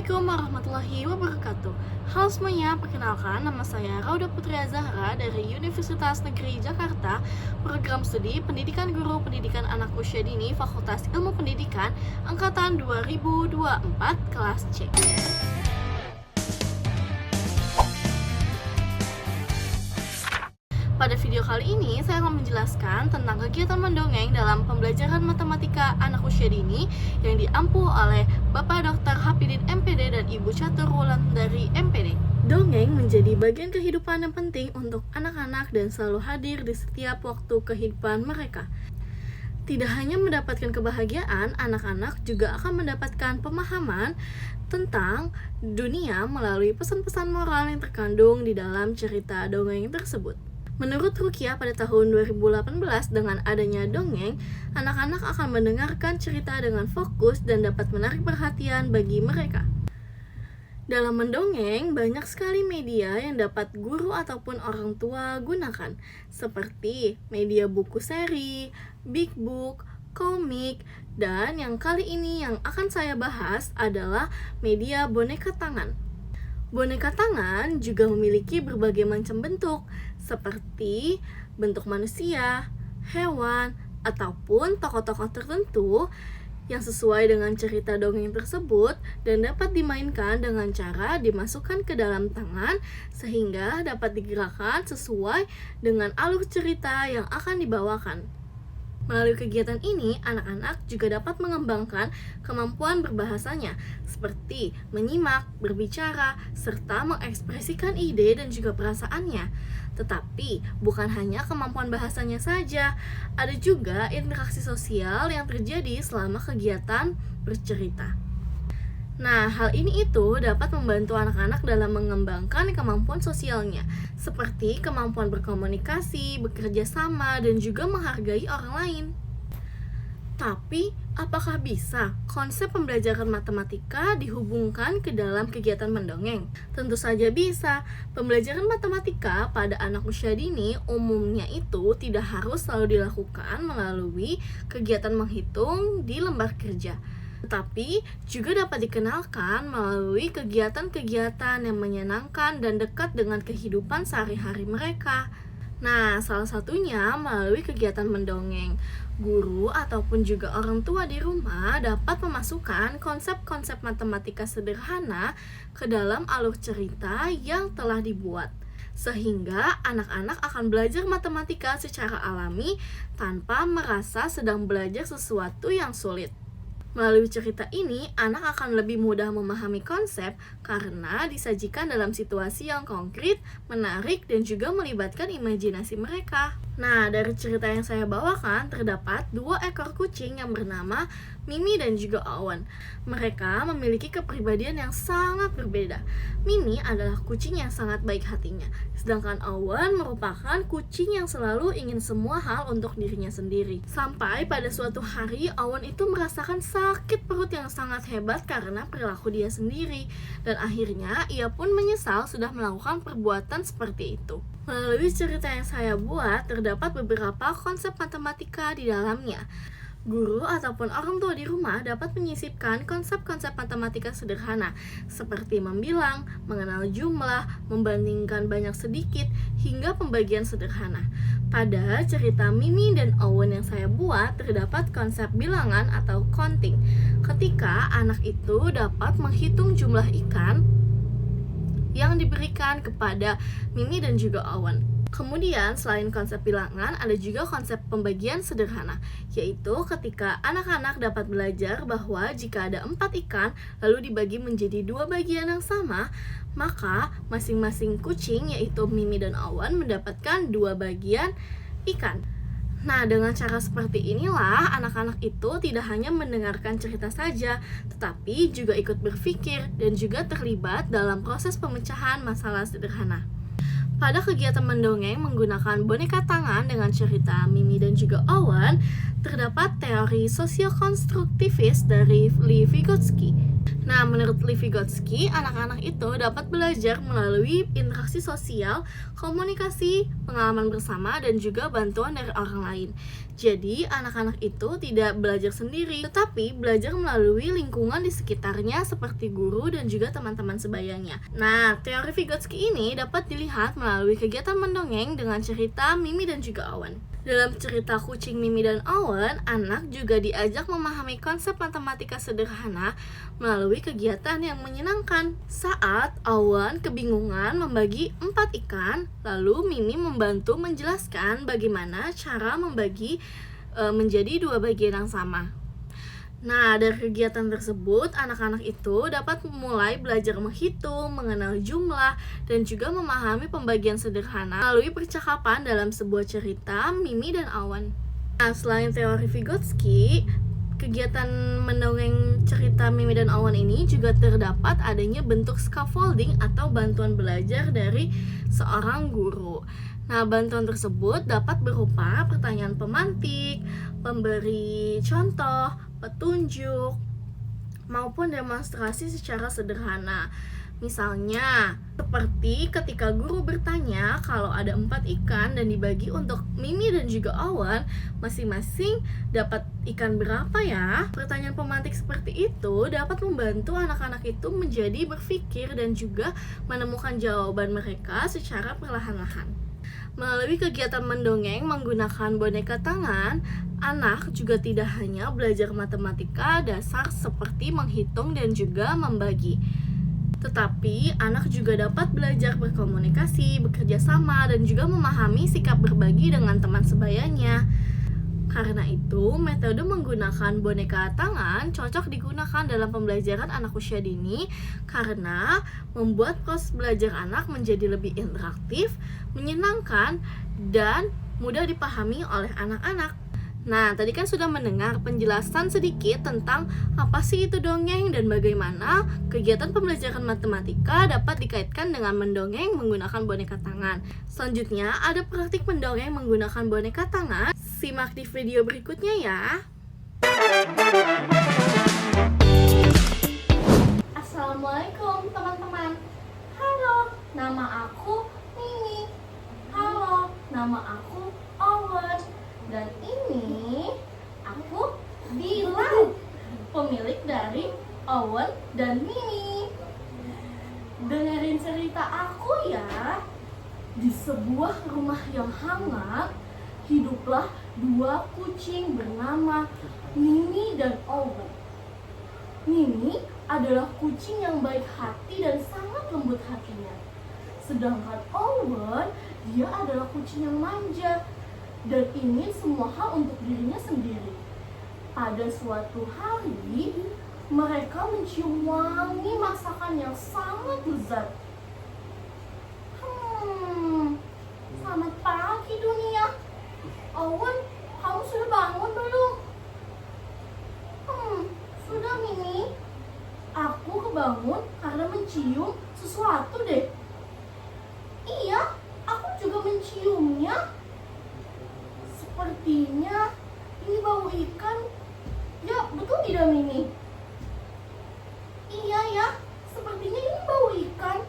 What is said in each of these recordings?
Assalamualaikum warahmatullahi wabarakatuh. Halo semuanya, perkenalkan nama saya Rauda Putria Zahra dari Universitas Negeri Jakarta, Program Studi Pendidikan Guru Pendidikan Anak Usia Dini Fakultas Ilmu Pendidikan Angkatan 2024 kelas C. Pada video kali ini, saya akan menjelaskan tentang kegiatan mendongeng dalam pembelajaran matematika anak usia dini yang diampu oleh Bapak Dr. Hapidin MPD dan Ibu Catur Wulandari MPD. Dongeng menjadi bagian kehidupan yang penting untuk anak-anak dan selalu hadir di setiap waktu kehidupan mereka. Tidak hanya mendapatkan kebahagiaan, anak-anak juga akan mendapatkan pemahaman tentang dunia melalui pesan-pesan moral yang terkandung di dalam cerita dongeng tersebut. Menurut Rukia pada tahun 2018, dengan adanya dongeng, anak-anak akan mendengarkan cerita dengan fokus dan dapat menarik perhatian bagi mereka. Dalam mendongeng, banyak sekali media yang dapat guru ataupun orang tua gunakan, seperti media buku seri, big book, komik, dan yang kali ini yang akan saya bahas adalah media boneka tangan. Boneka tangan juga memiliki berbagai macam bentuk, seperti bentuk manusia, hewan, ataupun tokoh-tokoh tertentu yang sesuai dengan cerita dongeng tersebut dan dapat dimainkan dengan cara dimasukkan ke dalam tangan sehingga dapat digerakkan sesuai dengan alur cerita yang akan dibawakan. Melalui kegiatan ini, anak-anak juga dapat mengembangkan kemampuan berbahasanya, seperti menyimak, berbicara, serta mengekspresikan ide dan juga perasaannya. Tetapi, bukan hanya kemampuan bahasanya saja, ada juga interaksi sosial yang terjadi selama kegiatan bercerita. Nah, hal ini itu dapat membantu anak-anak dalam mengembangkan kemampuan sosialnya, seperti kemampuan berkomunikasi, bekerja sama, dan juga menghargai orang lain. Tapi, apakah bisa konsep pembelajaran matematika dihubungkan ke dalam kegiatan mendongeng? Tentu saja bisa. Pembelajaran matematika pada anak usia dini umumnya itu tidak harus selalu dilakukan melalui kegiatan menghitung di lembar kerja, tetapi juga dapat dikenalkan melalui kegiatan-kegiatan yang menyenangkan dan dekat dengan kehidupan sehari-hari mereka. Nah, salah satunya melalui kegiatan mendongeng. Guru ataupun juga orang tua di rumah dapat memasukkan konsep-konsep matematika sederhana ke dalam alur cerita yang telah dibuat, sehingga anak-anak akan belajar matematika secara alami tanpa merasa sedang belajar sesuatu yang sulit. Melalui cerita ini, anak akan lebih mudah memahami konsep karena disajikan dalam situasi yang konkret, menarik, dan juga melibatkan imajinasi mereka. Nah, dari cerita yang saya bawakan, terdapat 2 ekor kucing yang bernama Mimi dan juga Owen. Mereka memiliki kepribadian yang sangat berbeda. Mimi adalah kucing yang sangat baik hatinya, sedangkan Owen merupakan kucing yang selalu ingin semua hal untuk dirinya sendiri. Sampai pada suatu hari, Owen itu merasakan sakit perut yang sangat hebat karena perilaku dia sendiri, dan akhirnya ia pun menyesal sudah melakukan perbuatan seperti itu. Melalui cerita yang saya buat, terdapat beberapa konsep matematika di dalamnya. Guru ataupun orang tua di rumah dapat menyisipkan konsep-konsep matematika sederhana, seperti membilang, mengenal jumlah, membandingkan banyak sedikit, hingga pembagian sederhana. Pada cerita Mimi dan Owen yang saya buat, terdapat konsep bilangan atau counting, ketika anak itu dapat menghitung jumlah ikan yang diberikan kepada Mimi dan juga Owen. Kemudian, selain konsep bilangan, ada juga konsep pembagian sederhana, yaitu ketika anak-anak dapat belajar bahwa jika ada 4 ikan, lalu dibagi menjadi 2 bagian yang sama, maka masing-masing kucing, yaitu Mimi dan Owen, mendapatkan 2 bagian ikan. Nah, dengan cara seperti inilah anak-anak itu tidak hanya mendengarkan cerita saja, tetapi juga ikut berpikir dan juga terlibat dalam proses pemecahan masalah sederhana. Pada kegiatan mendongeng menggunakan boneka tangan dengan cerita Mimi dan juga Owen, terdapat teori sosiokonstruktivis dari Lee Vygotsky. Nah, menurut Levi Vygotsky, anak-anak itu dapat belajar melalui interaksi sosial, komunikasi, pengalaman bersama, dan juga bantuan dari orang lain. Jadi, anak-anak itu tidak belajar sendiri, tetapi belajar melalui lingkungan di sekitarnya seperti guru dan juga teman-teman sebayanya. Nah, teori Vygotsky ini dapat dilihat melalui kegiatan mendongeng dengan cerita Mimi dan juga Owen. Dalam cerita Kucing, Mimi, dan Owen, anak juga diajak memahami konsep matematika sederhana melalui kegiatan yang menyenangkan. Saat Owen kebingungan membagi 4 ikan, lalu Mimi membantu menjelaskan bagaimana cara membagi menjadi 2 bagian yang sama. Nah, dari kegiatan tersebut, anak-anak itu dapat mulai belajar menghitung, mengenal jumlah, dan juga memahami pembagian sederhana melalui percakapan dalam sebuah cerita Mimi dan Owen. Nah, selain teori Vygotsky, kegiatan mendongeng cerita Mimi dan Owen ini juga terdapat adanya bentuk scaffolding atau bantuan belajar dari seorang guru. Nah, bantuan tersebut dapat berupa pertanyaan pemantik, pemberi contoh, petunjuk, maupun demonstrasi secara sederhana. Misalnya, seperti ketika guru bertanya kalau ada 4 ikan dan dibagi untuk Mimi dan juga Owen, masing-masing dapat ikan berapa ya? Pertanyaan pemantik seperti itu dapat membantu anak-anak itu menjadi berpikir dan juga menemukan jawaban mereka secara perlahan-lahan. Melalui kegiatan mendongeng menggunakan boneka tangan, anak juga tidak hanya belajar matematika dasar seperti menghitung dan juga membagi, tetapi anak juga dapat belajar berkomunikasi, bekerja sama, dan juga memahami sikap berbagi dengan teman sebayanya. Karena itu, metode menggunakan boneka tangan cocok digunakan dalam pembelajaran anak usia dini karena membuat proses belajar anak menjadi lebih interaktif, menyenangkan, dan mudah dipahami oleh anak-anak. Nah, tadi kan sudah mendengar penjelasan sedikit tentang apa sih itu dongeng dan bagaimana kegiatan pembelajaran matematika dapat dikaitkan dengan mendongeng menggunakan boneka tangan. Selanjutnya, ada praktik mendongeng menggunakan boneka tangan. Simak di video berikutnya ya. Assalamualaikum teman-teman. Halo, nama aku Mimi. Halo, nama aku Owen. Dan ini aku Bilal, pemilik dari Owen dan Mimi. Dengerin cerita aku ya. Di sebuah rumah yang hangat, hiduplah 2 kucing bernama Mimi dan Owen. Mimi adalah kucing yang baik hati dan sangat lembut hatinya. Sedangkan Owen, dia adalah kucing yang manja dan ingin semua hal untuk dirinya sendiri. Pada suatu hari, mereka mencium wangi masakan yang sangat lezat. Selamat pagi dunia. Owen, kamu sudah bangun belum? Sudah Mimi. Aku kebangun karena mencium sesuatu deh. Iya, aku juga menciumnya. Sepertinya ini bau ikan. Ya, betul tidak Mimi? Iya ya, sepertinya ini bau ikan.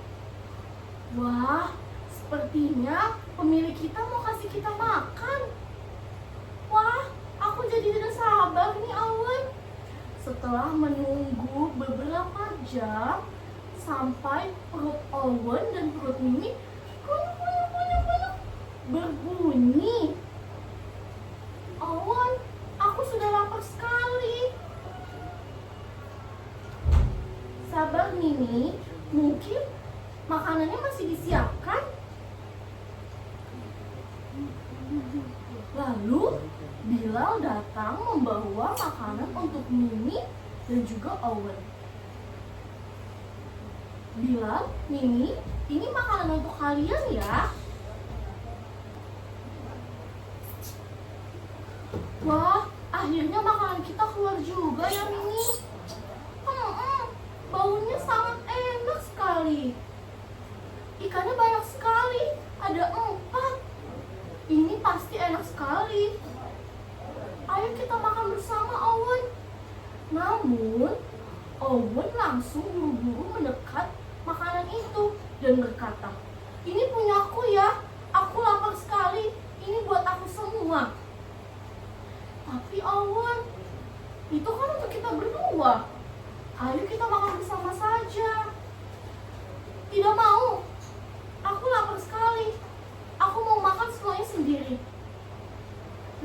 Wah, sepertinya pemilik kita mau kasih kita makan. Wah, aku jadi tidak sabar nih Owen. Setelah menunggu beberapa jam, sampai perut Owen dan perut Mimi berbunyi. Owen, aku sudah lapar sekali. Sabar Mimi, mungkin makanannya masih disiapkan. Lalu Bilal datang membawa makanan untuk Mimi dan juga Owen. Bilal, Mimi, ini makanan untuk kalian ya. Wah, akhirnya makanan kita keluar juga ya Mimi. Baunya sangat enak sekali. Ikannya banyak sekali, ada 4. Ini pasti enak sekali. Ayo kita makan bersama Owen. Namun, Owen langsung buru-buru mendekat makanan itu dan berkata, "Ini punyaku ya, aku lapar sekali, ini buat aku semua." Tapi Owen, itu kan untuk kita berdua. Ayo kita makan bersama saja. Tidak mau, aku lapar sekali, aku mau makan semuanya sendiri.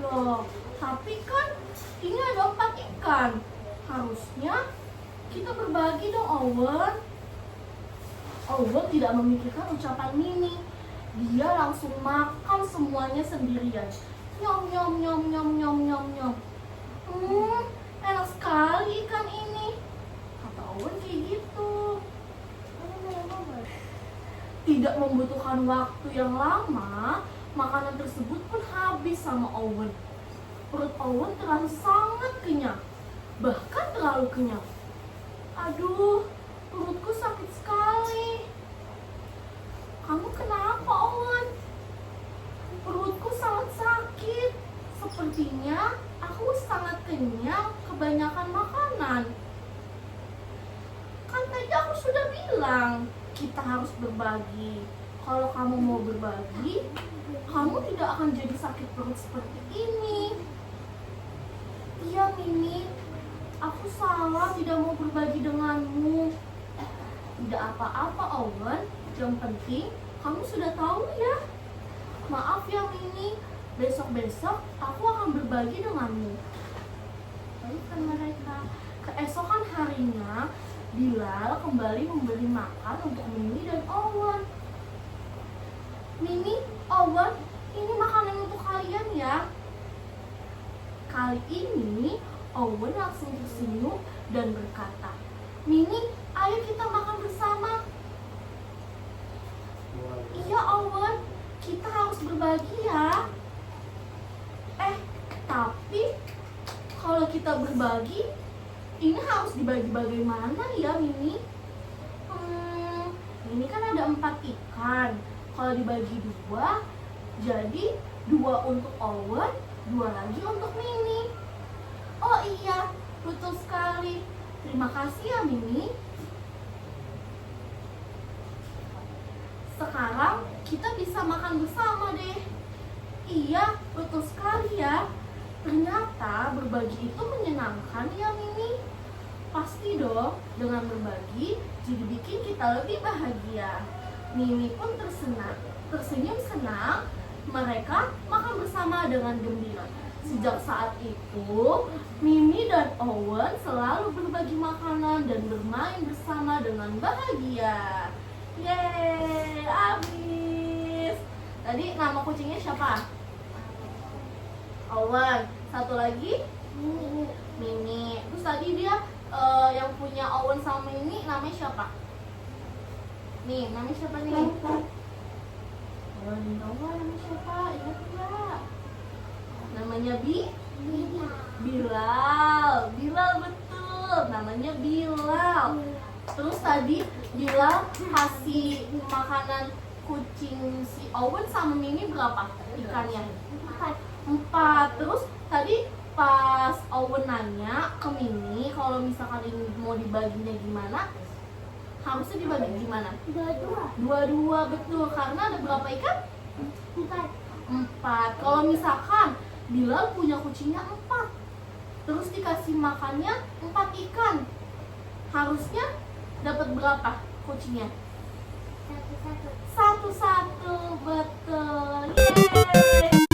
Loh, tapi kan ini ada 4 ikan. Harusnya kita berbagi dong, Owen. Owen tidak memikirkan ucapan Mini. Dia langsung makan semuanya sendirian. Nyom nyom nyom nyom nyom nyom nyom. Enak sekali ikan ini, kata Owen kayak gitu. Tidak membutuhkan waktu yang lama, makanan tersebut pun habis sama Owen. Perut Owen terasa sangat kenyang, bahkan terlalu kenyang. Aduh, perutku sakit sekali. Kamu kenapa, Owen? Perutku sangat sakit. Sepertinya aku sangat kenyang kebanyakan makanan. Kan tadi aku sudah bilang kita harus berbagi. Kalau kamu mau berbagi, kamu tidak akan jadi sakit perut seperti ini. Iya, Mini, aku salah tidak mau berbagi denganmu. Tidak apa-apa, Owen. Yang penting kamu sudah tahu ya. Maaf ya, Mini, besok-besok aku akan berbagi denganmu. Baikkan mereka. Keesokan harinya, Bilal kembali memberi makan untuk Mini dan Owen. "Mini, Owen, ini makanan untuk kalian ya." Kali ini Owen langsung tersenyum dan berkata, "Mini, ayo kita makan bersama." "Iya, Owen, kita harus berbagi ya." Tapi kalau kita berbagi, ini harus dibagi bagaimana ya, Mini? Ini kan ada 4 ikan. Kalau dibagi 2, jadi 2 untuk Owen, 2 lagi untuk Mini. Oh iya, betul sekali. Terima kasih ya, Mini. Sekarang kita bisa makan bersama deh. Iya, betul sekali ya. Ternyata berbagi itu menyenangkan ya, Mini. Pasti dong, dengan berbagi jadi bikin kita lebih bahagia. Mini pun tersenyum senang. Mereka makan bersama dengan gembira. Sejak saat itu, Mini dan Owen selalu berbagi makanan dan bermain bersama dengan bahagia. Yeay, habis. Tadi nama kucingnya siapa? Owen. Satu lagi? Mini. Terus tadi dia yang punya Owen sama Mini namanya siapa? Nih, namanya siapa nih? Owen, namanya siapa? Ingat enggak? Namanya Bilal. Bilal, betul. Namanya Bilal. Terus tadi Bilal kasih makanan kucing si Owen sama Mini berapa ikannya? 4. Terus tadi pas Owen nanya ke Mini kalau misalkan ini mau dibaginya gimana, harusnya dibagi gimana? 2-2, betul. Karena ada berapa ikan? 4. Kalau misalkan Bilal punya kucingnya 4, terus dikasih makannya 4 ikan, harusnya dapat berapa kucingnya? 1-1, betul. Yeay.